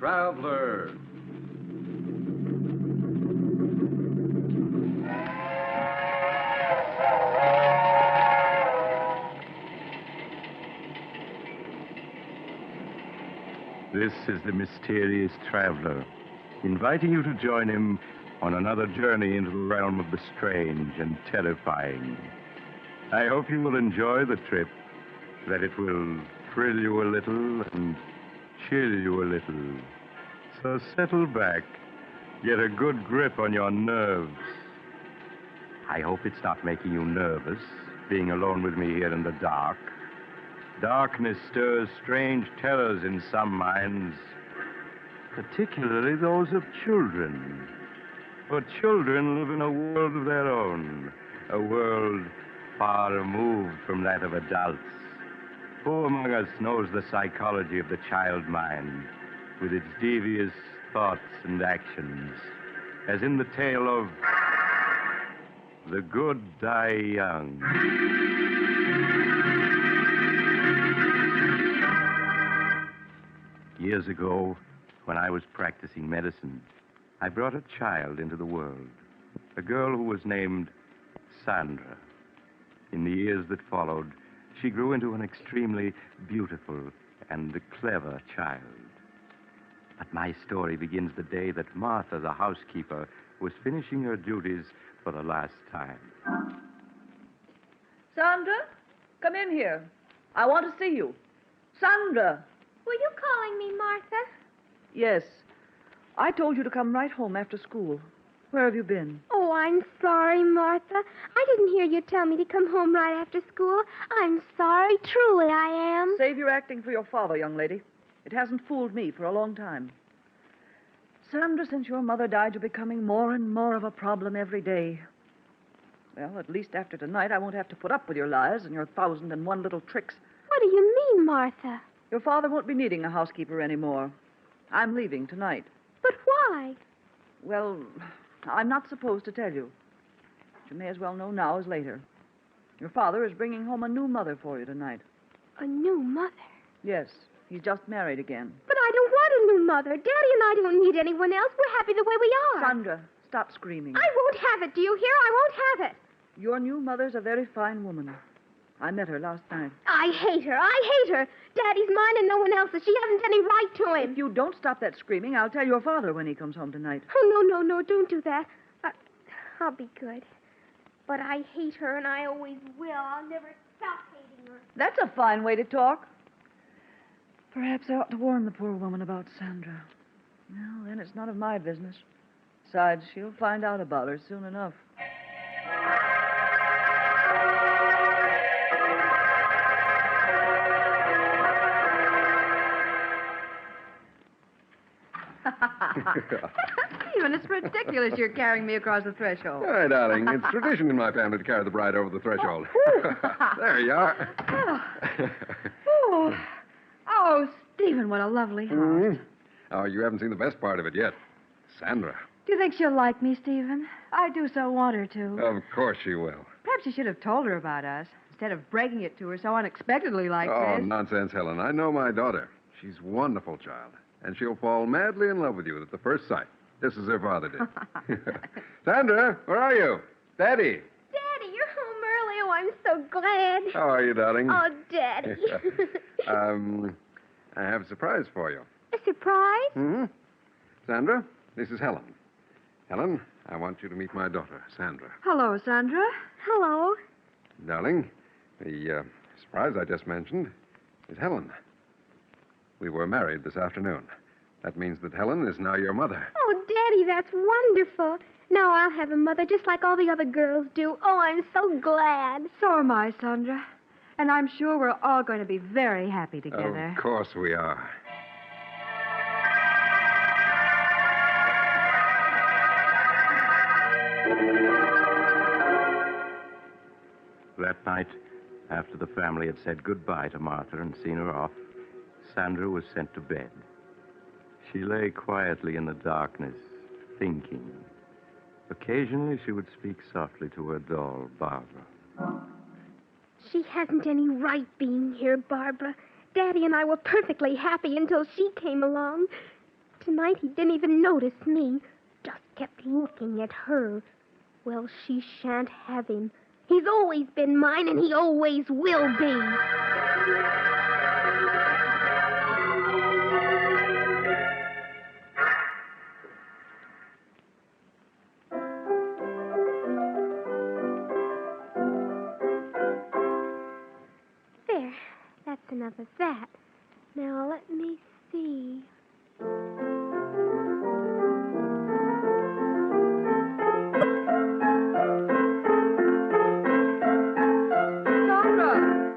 traveler. This is the mysterious traveler, inviting you to join him on another journey into the realm of the strange and terrifying. I hope you will enjoy the trip, that it will thrill you a little and chill you a little. So settle back, get a good grip on your nerves. I hope it's not making you nervous, being alone with me here in the dark. Darkness stirs strange terrors in some minds, particularly those of children. For children live in a world of their own, a world far removed from that of adults. Who among us knows the psychology of the child mind, with its devious thoughts and actions, as in the tale of The Good Die Young. Years ago, when I was practicing medicine, I brought a child into the world, a girl who was named Sandra. In the years that followed, she grew into an extremely beautiful and clever child. But my story begins the day that Martha, the housekeeper, was finishing her duties for the last time. Sandra, come in here. I want to see you. Sandra! Were you calling me, Martha? Yes. I told you to come right home after school. Where have you been? Oh, I'm sorry, Martha. I didn't hear you tell me to come home right after school. I'm sorry, truly I am. Save your acting for your father, young lady. It hasn't fooled me for a long time. Sandra, since your mother died, you're becoming more and more of a problem every day. Well, at least after tonight, I won't have to put up with your lies and your 1,001 little tricks. What do you mean, Martha? Your father won't be needing a housekeeper anymore. I'm leaving tonight. But why? Well, I'm not supposed to tell you. But you may as well know now as later. Your father is bringing home a new mother for you tonight. A new mother? Yes, he's just married again. But I don't want a new mother. Daddy and I don't need anyone else. We're happy the way we are. Sandra, stop screaming. I won't have it. Do you hear? I won't have it. Your new mother's a very fine woman. I met her last night. I hate her. I hate her. Daddy's mine and no one else's. She hasn't any right to him. If you don't stop that screaming, I'll tell your father when he comes home tonight. Oh, no, don't do that. I'll be good. But I hate her, and I always will. I'll never stop hating her. That's a fine way to talk. Perhaps I ought to warn the poor woman about Sandra. Well, then it's none of my business. Besides, she'll find out about her soon enough. Stephen, it's ridiculous you're carrying me across the threshold. All right, darling. It's tradition in my family to carry the bride over the threshold. There you are. Oh, Stephen, what a lovely house. Mm-hmm. Oh, you haven't seen the best part of it yet. Sandra. Do you think she'll like me, Stephen? I do so want her to. Of course she will. Perhaps you should have told her about us, instead of breaking it to her so unexpectedly like Oh, this. nonsense, Helen. I know my daughter. She's a wonderful child. And she'll fall madly in love with you at the first sight, just as her father did. Sandra, where are you? Daddy. Daddy, you're home early. Oh, I'm so glad. How are you, darling? Oh, Daddy. I have a surprise for you. A surprise? Mm-hmm. Sandra, this is Helen. Helen, I want you to meet my daughter, Sandra. Hello, Sandra. Hello. Darling, the surprise I just mentioned is Helen. We were married this afternoon. That means that Helen is now your mother. Oh, Daddy, that's wonderful. Now I'll have a mother just like all the other girls do. Oh, I'm so glad. So am I, Sandra. And I'm sure we're all going to be very happy together. Of course we are. That night, after the family had said goodbye to Martha and seen her off, Sandra was sent to bed. She lay quietly in the darkness, thinking. Occasionally, she would speak softly to her doll, Barbara. She hasn't any right being here, Barbara. Daddy and I were perfectly happy until she came along. Tonight he didn't even notice me. Just kept looking at her. Well, she shan't have him. He's always been mine, and he always will be. There. That's enough of that. Now, let me see. Sandra!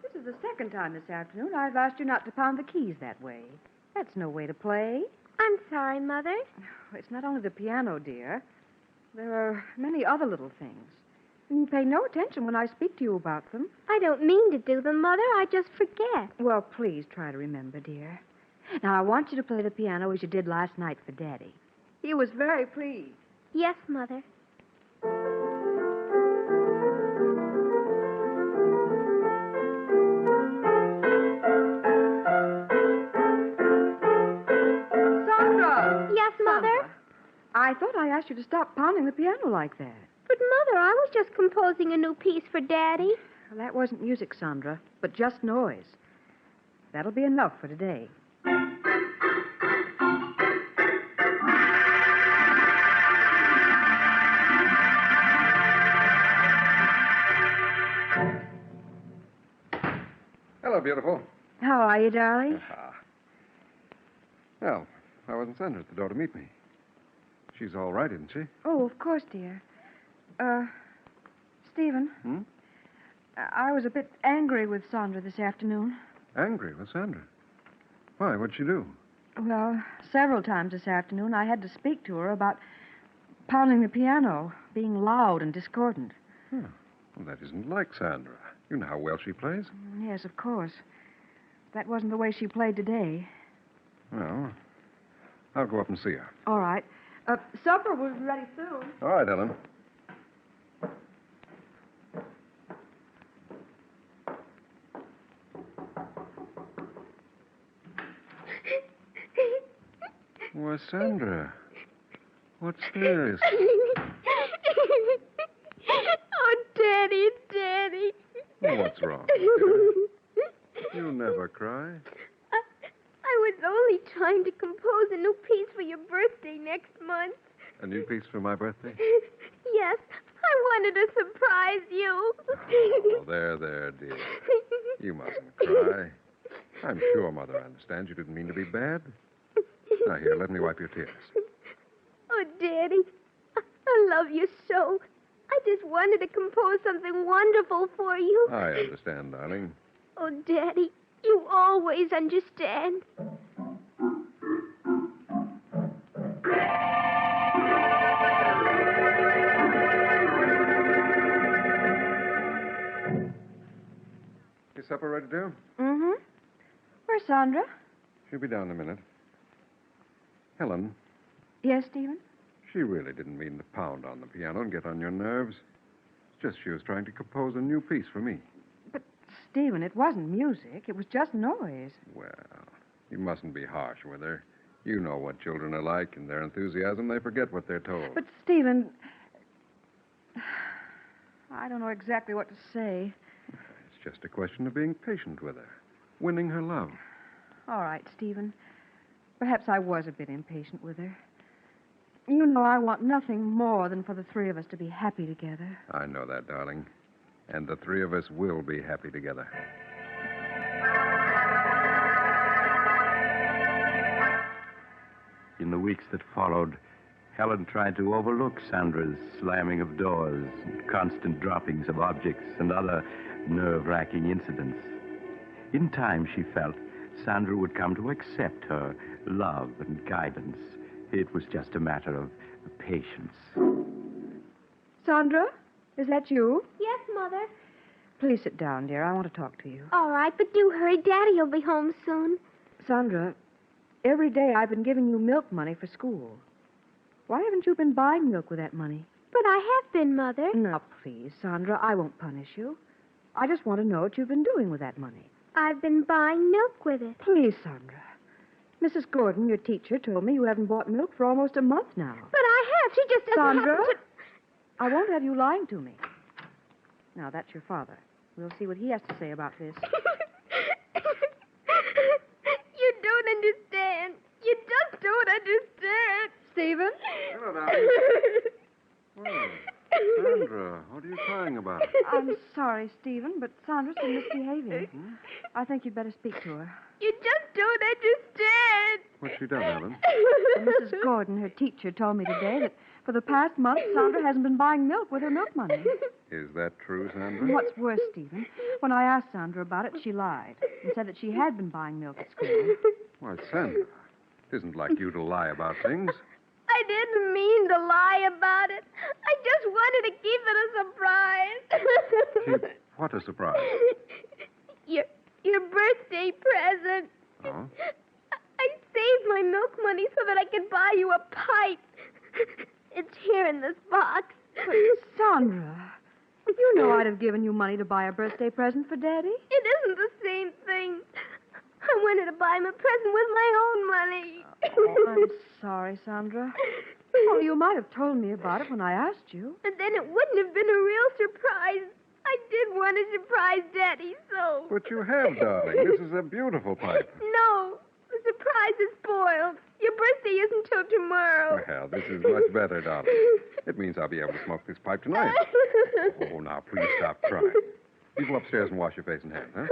This is the second time this afternoon I've asked you not to pound the keys that way. That's no way to play. I'm sorry, Mother. It's not only the piano, dear. There are many other little things. And you pay no attention when I speak to you about them. I don't mean to do them, Mother. I just forget. Well, please try to remember, dear. Now, I want you to play the piano as you did last night for Daddy. He was very pleased. Yes, Mother. Sandra! Yes, Mother? Sandra, I thought I asked you to stop pounding the piano like that. But, Mother, I was just composing a new piece for Daddy. Well, that wasn't music, Sandra, but just noise. That'll be enough for today. Hello, beautiful. How are you, darling? Well, I wasn't Sandra at the door to meet me. She's all right, isn't she? Oh, of course, dear. Stephen. Hmm? I was a bit angry with Sandra this afternoon. Angry with Sandra? Why? What'd she do? Well, several times this afternoon I had to speak to her about pounding the piano, being loud and discordant. Huh. Well, that isn't like Sandra. You know how well she plays. Yes, of course. That wasn't the way she played today. Well, I'll go up and see her. All right. Supper will be ready soon. All right, Ellen. Why, Sandra, what's this? Oh, Daddy, Daddy. Well, what's wrong? You never cry. I was only trying to compose a new piece for your birthday next month. A new piece for my birthday? Yes, I wanted to surprise you. Oh, there, dear. You mustn't cry. I'm sure Mother understands you didn't mean to be bad. Now, here, let me wipe your tears. Oh, Daddy, I love you so. I just wanted to compose something wonderful for you. I understand, darling. Oh, Daddy, you always understand. Is supper ready, dear? Mm-hmm. Where's Sandra? She'll be down in a minute. Helen, Yes, Stephen? she really didn't mean to pound on the piano and get on your nerves. It's just she was trying to compose a new piece for me. But, Stephen, it wasn't music. It was just noise. Well, you mustn't be harsh with her. You know what children are like. In their enthusiasm, they forget what they're told. But, Stephen, I don't know exactly what to say. It's just a question of being patient with her, winning her love. All right, Stephen. Perhaps I was a bit impatient with her. You know I want nothing more than for the three of us to be happy together. I know that, darling. And the three of us will be happy together. In the weeks that followed, Helen tried to overlook Sandra's slamming of doors, and constant droppings of objects, and other nerve-wracking incidents. In time, she felt, Sandra would come to accept her love and guidance. It was just a matter of patience. Sandra, is that you? Yes, Mother. Please sit down, dear. I want to talk to you. All right, but do hurry. Daddy'll be home soon. Sandra, every day I've been giving you milk money for school. Why haven't you been buying milk with that money? But I have been, Mother. Now, please, Sandra, I won't punish you. I just want to know what you've been doing with that money. I've been buying milk with it. Please, Sandra. Mrs. Gordon, your teacher, told me you haven't bought milk for almost a month now. But I have. She just doesn't Sandra? happen to... I won't have you lying to me. Now, that's your father. We'll see what he has to say about this. You don't understand. You just don't understand. Stephen? Hello, darling. Well, Sandra, what are you crying about? I'm sorry, Stephen, but Sandra's been misbehaving. I think you'd better speak to her. You just don't understand. What's she done, Helen? Well, Mrs. Gordon, her teacher, told me today that for the past month, Sandra hasn't been buying milk with her milk money. Is that true, Sandra? And what's worse, Stephen, when I asked Sandra about it, she lied and said that she had been buying milk at school. Why, Sandra, it isn't like you to lie about things. I didn't mean to lie about it. I just wanted to keep it a surprise. What a surprise. Your birthday present. Oh? I saved my milk money so that I could buy you a pipe. It's here in this box. But, Sandra, you know I'd have given you money to buy a birthday present for Daddy. It isn't the same thing. I wanted to buy him a present with my own money. Oh, I'm sorry, Sandra. Well, you might have told me about it when I asked you. And then it wouldn't have been a real surprise. I did want to surprise Daddy, so... But you have, darling. This is a beautiful pipe. No, the surprise is spoiled. Your birthday isn't till tomorrow. Well, this is much better, darling. It means I'll be able to smoke this pipe tonight. Oh, now, please stop crying. You go upstairs and wash your face and hands, huh?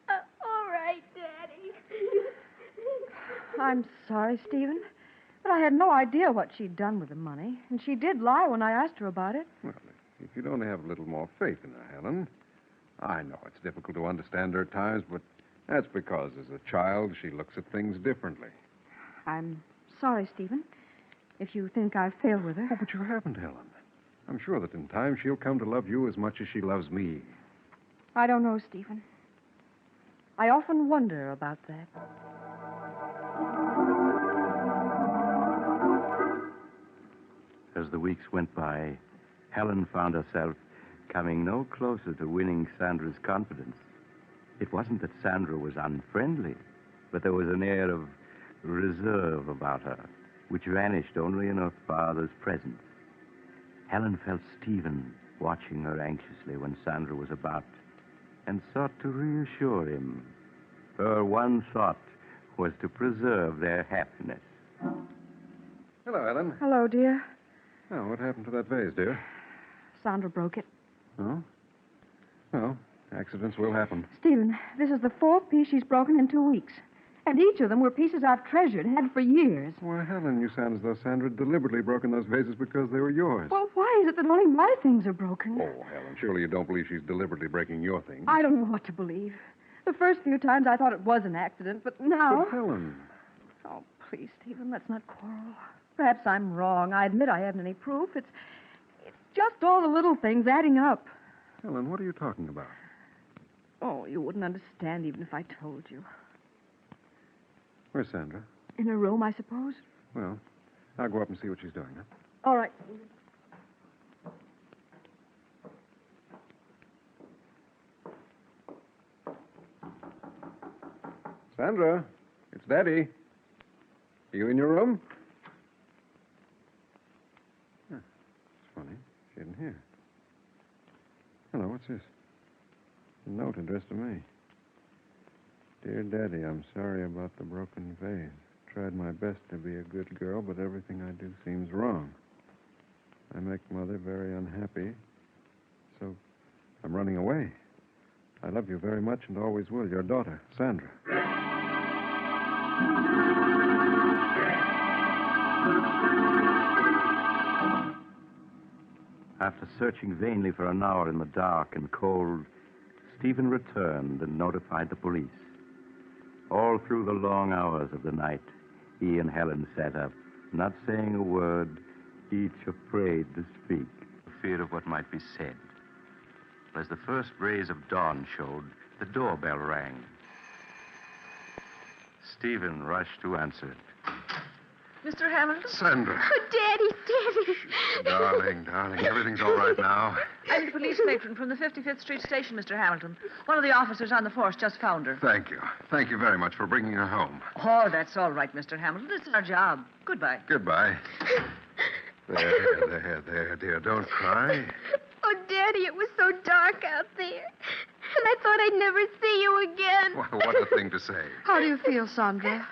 All right, Daddy. I'm sorry, Stephen, but I had no idea what she'd done with the money, and she did lie when I asked her about it. Well, if you'd only have a little more faith in her, Helen. I know it's difficult to understand her at times, but that's because as a child she looks at things differently. I'm sorry, Stephen, if you think I've failed with her. Oh, but you haven't, Helen. I'm sure that in time she'll come to love you as much as she loves me. I don't know, Stephen. I often wonder about that. As the weeks went by, Helen found herself coming no closer to winning Sandra's confidence. It wasn't that Sandra was unfriendly, but there was an air of reserve about her, which vanished only in her father's presence. Helen felt Stephen watching her anxiously when Sandra was about, and sought to reassure him. Her one thought was to preserve their happiness. Hello, Helen. Hello, dear. Oh, what happened to that vase, dear? Sandra broke it. Oh? Well, accidents will happen. Stephen, this is the fourth piece she's broken in 2 weeks. And each of them were pieces I've treasured, had for years. Why, Helen, you sound as though Sandra had deliberately broken those vases because they were yours. Well, why is it that only my things are broken? Oh, Helen, surely you don't believe she's deliberately breaking your things. I don't know what to believe. The first few times I thought it was an accident, but now... But, Helen... Oh, please, Stephen, let's not quarrel. Perhaps I'm wrong. I admit I haven't any proof. It's just all the little things adding up. Helen, what are you talking about? Oh, you wouldn't understand even if I told you. Where's Sandra? In her room, I suppose. Well, I'll go up and see what she's doing, huh? All right. Sandra, it's Daddy. Are you in your room? Huh, it's funny. She isn't here. Hello, what's this? A note addressed to me. Dear Daddy, I'm sorry about the broken vase. Tried my best to be a good girl, but everything I do seems wrong. I make Mother very unhappy, so I'm running away. I love you very much and always will. Your daughter, Sandra. After searching vainly for an hour in the dark and cold, Stephen returned and notified the police. All through the long hours of the night, he and Helen sat up, not saying a word, each afraid to speak, for fear of what might be said. As the first rays of dawn showed, the doorbell rang. Stephen rushed to answer it. Mr. Hamilton? Sandra. Oh, Daddy. Darling, everything's all right now. I'm the police matron from the 55th Street station, Mr. Hamilton. One of the officers on the force just found her. Thank you. Thank you very much for bringing her home. Oh, that's all right, Mr. Hamilton. It's our job. Goodbye. Goodbye. There, dear. Don't cry. Oh, Daddy, it was so dark out there. And I thought I'd never see you again. What a thing to say. How do you feel, Sandra?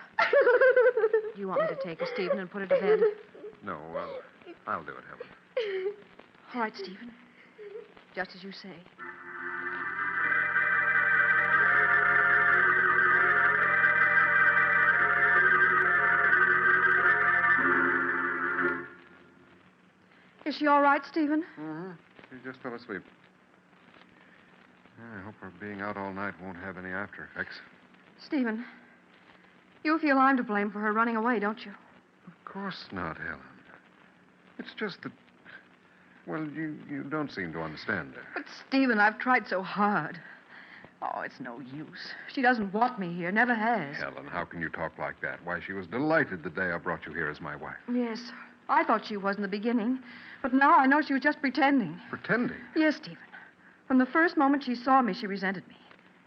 Do you want me to take her, Stephen, and put her to bed? No, I'll do it, Helen. All right, Stephen. Just as you say. Is she all right, Stephen? Mm-hmm. She just fell asleep. I hope her being out all night won't have any after effects. Stephen, you feel I'm to blame for her running away, don't you? Of course not, Helen. It's just that, well, you don't seem to understand her. But, Stephen, I've tried so hard. Oh, it's no use. She doesn't want me here, never has. Helen, how can you talk like that? Why, she was delighted the day I brought you here as my wife. Yes, I thought she was in the beginning. But now I know she was just pretending. Pretending? Yes, Stephen. From the first moment she saw me, she resented me.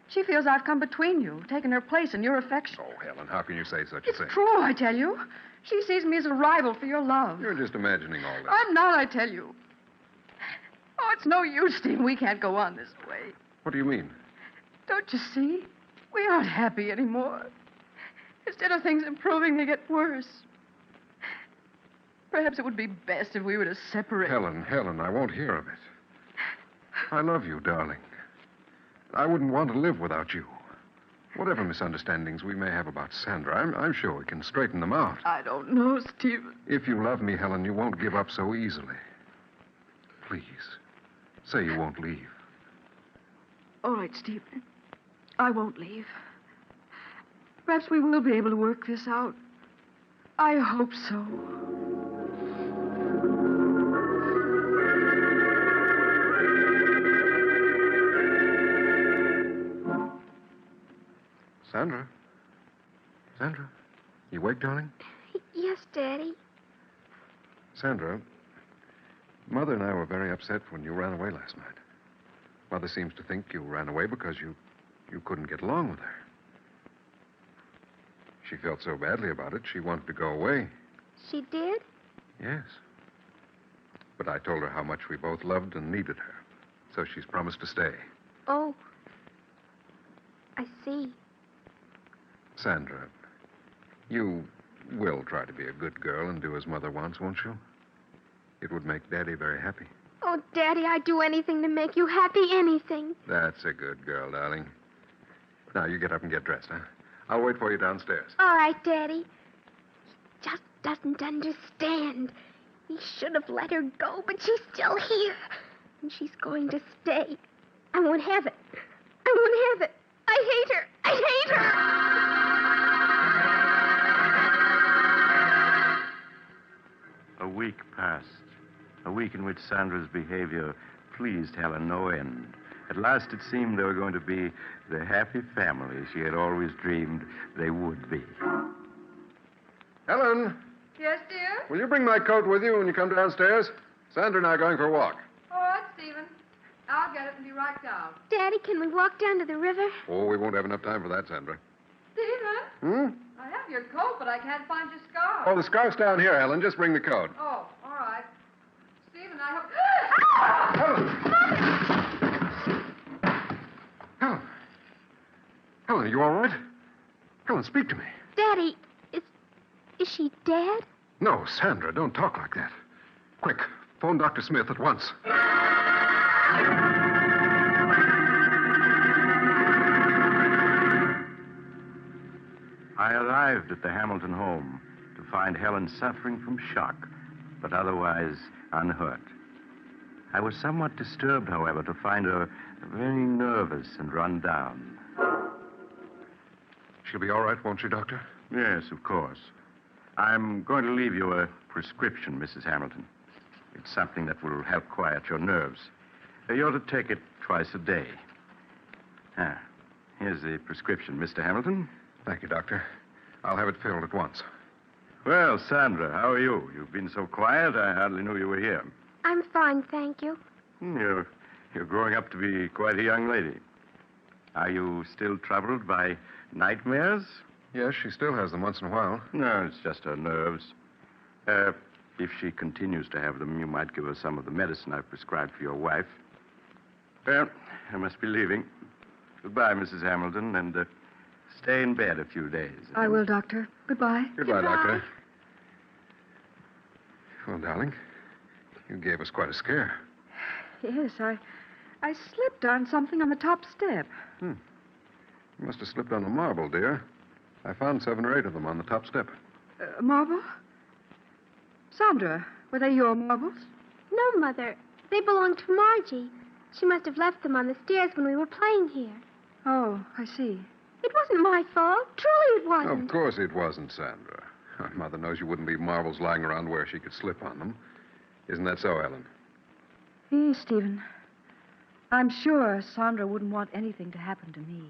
She feels I've come between you, taken her place in your affection. Oh, Helen, how can you say such a It's thing? true, I tell you. She sees me as a rival for your love. You're just imagining all this. I'm not, I tell you. Oh, it's no use, Stephen. We can't go on this way. What do you mean? Don't you see? We aren't happy anymore. Instead of things improving, they get worse. Perhaps it would be best if we were to separate. Helen, I won't hear of it. I love you, darling. I wouldn't want to live without you. Whatever misunderstandings we may have about Sandra, I'm sure we can straighten them out. I don't know, Stephen. If you love me, Helen, you won't give up so easily. Please, say you won't leave. All right, Stephen. I won't leave. Perhaps we will be able to work this out. I hope so. Sandra, you awake, darling? Yes, Daddy. Sandra, Mother and I were very upset when you ran away last night. Mother seems to think you ran away because you couldn't get along with her. She felt so badly about it, she wanted to go away. She did? Yes. But I told her how much we both loved and needed her. So she's promised to stay. Oh. I see. Sandra, you will try to be a good girl and do as Mother wants, won't you? It would make Daddy very happy. Oh, Daddy, I'd do anything to make you happy, anything. That's a good girl, darling. Now, you get up and get dressed, huh? I'll wait for you downstairs. All right, Daddy. He just doesn't understand. He should have let her go, but she's still here. And she's going to stay. I won't have it. I won't have it. I hate her. I hate her. A week passed. A week in which Sandra's behavior pleased Helen no end. At last it seemed they were going to be the happy family she had always dreamed they would be. Helen, Yes, dear? will you bring my coat with you when you come downstairs? Sandra and I are going for a walk. All right, Stephen. I'll get it and be right down. Daddy, can we walk down to the river? Oh, we won't have enough time for that, Sandra. Stephen? I have your coat, but I can't find your scarf. Oh, the scarf's down here, Helen. Just bring the coat. Oh, all right. Stephen, I hope... Helen! Helen, are you all right? Helen, speak to me. Daddy, is she dead? No, Sandra, don't talk like that. Quick, phone Dr. Smith at once. I arrived at the Hamilton home to find Helen suffering from shock, but otherwise unhurt. I was somewhat disturbed, however, to find her very nervous and run down. She'll be all right, won't she, Doctor? Yes, of course. I'm going to leave you a prescription, Mrs. Hamilton. It's something that will help quiet your nerves. You ought to take it twice a day. Here's the prescription, Mr. Hamilton. Thank you, Doctor. I'll have it filled at once. Well, Sandra, how are you? You've been so quiet, I hardly knew you were here. I'm fine, thank you. You're growing up to be quite a young lady. Are you still troubled by nightmares? Yes, she still has them once in a while. No, it's just her nerves. If she continues to have them, you might give her some of the medicine I've prescribed for your wife. Well, I must be leaving. Goodbye, Mrs. Hamilton, and stay in bed a few days. I will, Doctor. Goodbye. Goodbye, Goodbye. Doctor. Well, darling, you gave us quite a scare. Yes, I slipped on something on the top step. You must have slipped on a marble, dear. I found 7 or 8 of them on the top step. Marble? Sandra, were they your marbles? No, Mother. They belong to Margie. She must have left them on the stairs when we were playing here. Oh, I see. It wasn't my fault. Truly it wasn't. Of course it wasn't, Sandra. Mother knows you wouldn't leave marbles lying around where she could slip on them. Isn't that so, Ellen? Yes, Stephen. I'm sure Sandra wouldn't want anything to happen to me.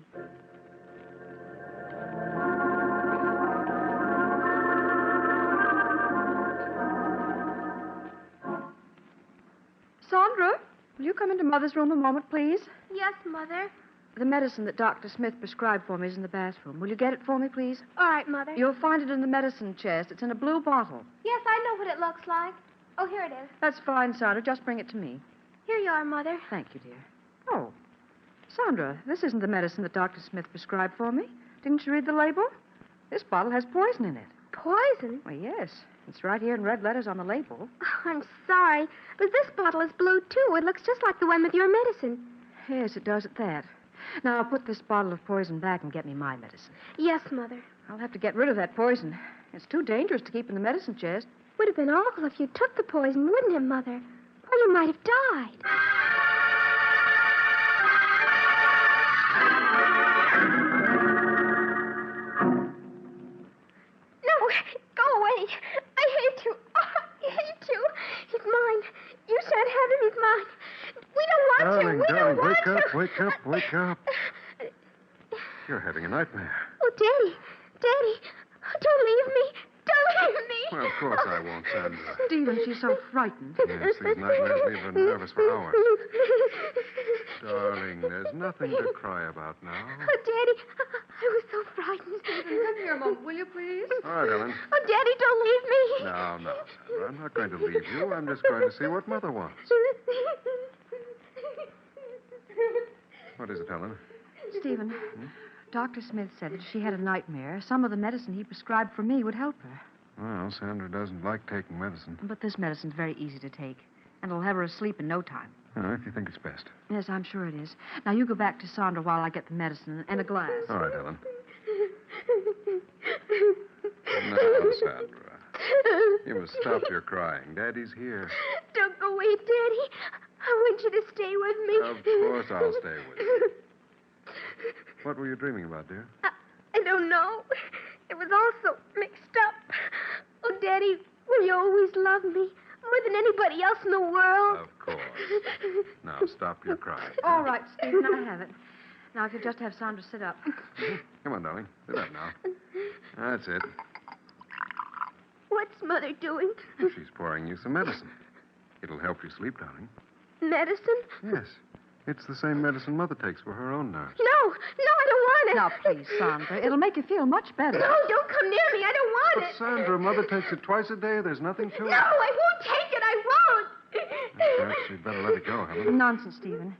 Sandra, will you come into Mother's room a moment, please? Yes, Mother. The medicine that Dr. Smith prescribed for me is in the bathroom. Will you get it for me, please? All right, Mother. You'll find it in the medicine chest. It's in a blue bottle. Yes, I know what it looks like. Oh, here it is. That's fine, Sandra. Just bring it to me. Here you are, Mother. Thank you, dear. Oh, Sandra, this isn't the medicine that Dr. Smith prescribed for me. Didn't you read the label? This bottle has poison in it. Poison? Well, yes. It's right here in red letters on the label. Oh, I'm sorry, but this bottle is blue, too. It looks just like the one with your medicine. Yes, it does at that. Now, I'll put this bottle of poison back and get me my medicine. Yes, Mother. I'll have to get rid of that poison. It's too dangerous to keep in the medicine chest. Would have been awful if you took the poison, wouldn't it, Mother? Or you might have died. No, go away. I hate you. Oh, I hate you. He's mine. You shan't have him. He's mine. We don't want you. We don't want wake you. up, wake up, wake up. You're having a nightmare. Oh, Daddy. Daddy. Don't leave me. Don't leave me. Well, of course I won't, Sandra. Stephen, she's so frightened. Yes, these nightmares leave her nervous for hours. Darling, there's nothing to cry about now. Oh, Daddy, I was so frightened. Come here a moment, will you, please? All right, Ellen. Oh, Daddy, don't leave me. No, Sandra. I'm not going to leave you. I'm just going to see what Mother wants. What is it, Ellen? Stephen, Dr. Smith said that if she had a nightmare, some of the medicine he prescribed for me would help her. Well, Sandra doesn't like taking medicine. But this medicine's very easy to take, and it'll have her asleep in no time. If you think it's best. Yes, I'm sure it is. Now, you go back to Sandra while I get the medicine and a glass. All right, Ellen. Now, Sandra. You must stop your crying. Daddy's here. Don't go away, Daddy. I want you to stay with me. Of course I'll stay with you. What were you dreaming about, dear? I don't know. It was all so mixed up. Oh, Daddy, will you always love me more than anybody else in the world? Of course. Now, stop your crying. All right, Stephen, I have it. Now, if you just have Sandra sit up. Come on, darling. Sit up now. That's it. What's Mother doing? She's pouring you some medicine. It'll help you sleep, darling. Medicine? Yes. It's the same medicine Mother takes for her own nerves. No, I don't want it. Now, please, Sandra. It'll make you feel much better. No, don't come near me. I don't want But, it. Sandra, Mother takes it twice a day. There's nothing to it. No, I won't take it. I won't. Perhaps you'd better let it go, Helen. Nonsense, Stephen.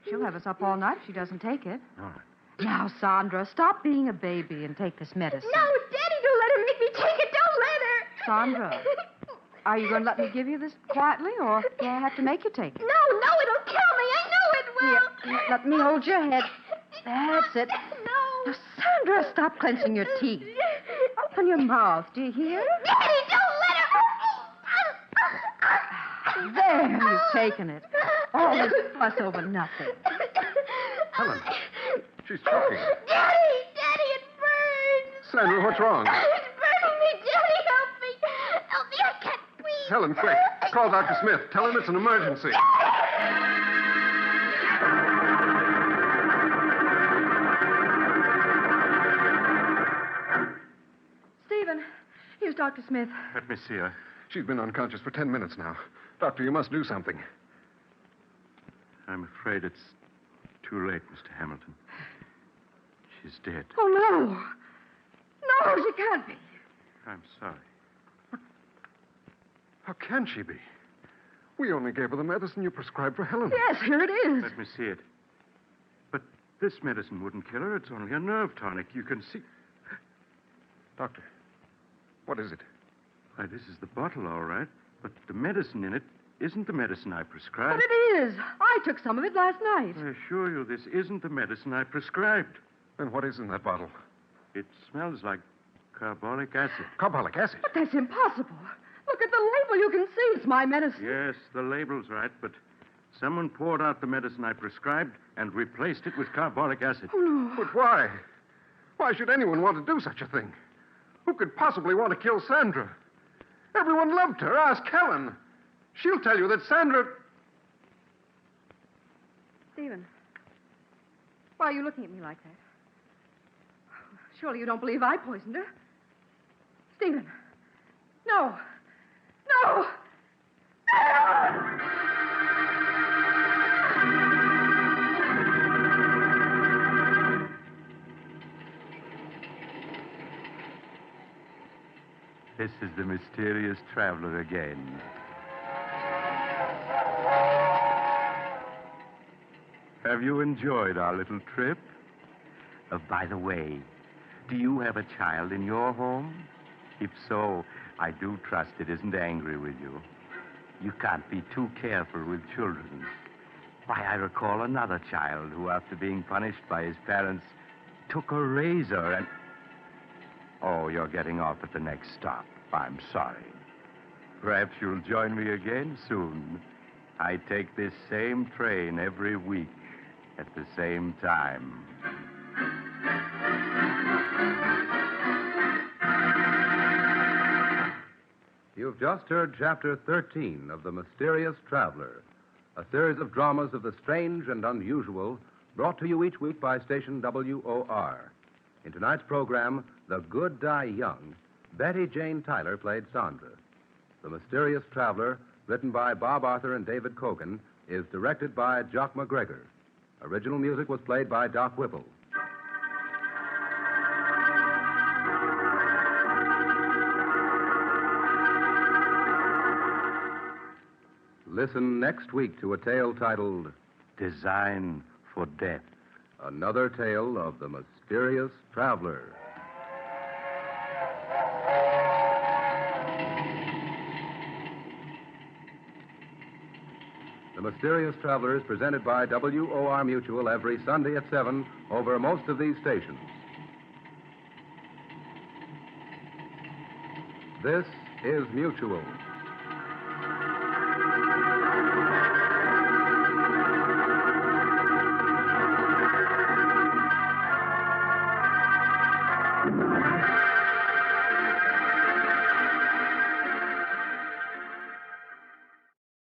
She'll have us up all night if she doesn't take it. All right. Now, Sandra, stop being a baby and take this medicine. No, Daddy, don't let her make me take it. Don't let her. Sandra, are you going to let me give you this quietly, or do I have to make you take it? No, it'll kill me. I know it will. Here, let me hold your head. That's it. No. Now, Sandra, stop clenching your teeth. Open your mouth. Do you hear? Daddy, don't let her. There, you've taken it. All this fuss over nothing. Helen, she's choking. Daddy, it burns. Sandra, what's wrong? It's burning me. Daddy, help me. Help me. I can't breathe. Helen, quick. Call Dr. Smith. Tell him it's an emergency. Stephen, here's Dr. Smith? Let me see her. She's been unconscious for 10 minutes now. Doctor, you must do something. I'm afraid it's too late, Mr. Hamilton. She's dead. Oh, no. No, she can't be. I'm sorry. How can she be? We only gave her the medicine you prescribed for Helen. Yes, here it is. Let me see it. But this medicine wouldn't kill her. It's only a nerve tonic. You can see. Doctor, what is it? Why, this is the bottle, all right. But the medicine in it isn't the medicine I But prescribed. it is. I took some of it last night. I assure you, this isn't the medicine I prescribed. Then what is in that bottle? It smells like carbolic acid. Carbolic acid. But that's impossible. Look at the label. You can see it's my medicine. Yes, the label's right, but someone poured out the medicine I prescribed and replaced it with carbolic acid. Oh, no. But why? Why should anyone want to do such a thing? Who could possibly want to kill Sandra? Everyone loved her. Ask Helen. She'll tell you that Sandra... Stephen, why are you looking at me like that? Surely you don't believe I poisoned her. Stephen. No. No! This is the mysterious traveler again. Have you enjoyed our little trip? By the way, do you have a child in your home? If so, I do trust it isn't angry with you. You can't be too careful with children. Why, I recall another child who, after being punished by his parents, took a razor and... Oh, you're getting off at the next stop. I'm sorry. Perhaps you'll join me again soon. I take this same train every week at the same time. You've just heard Chapter 13 of The Mysterious Traveler, a series of dramas of the strange and unusual brought to you each week by station WOR. In tonight's program, The Good Die Young, Betty Jane Tyler played Sandra. The Mysterious Traveler, written by Bob Arthur and David Cogan, is directed by Jock McGregor. Original music was played by Doc Whipple. Listen next week to a tale titled Design for Death. Another Tale of the Mysterious Traveler. The Mysterious Traveler is presented by WOR Mutual every Sunday at 7 over most of these stations. This is Mutual.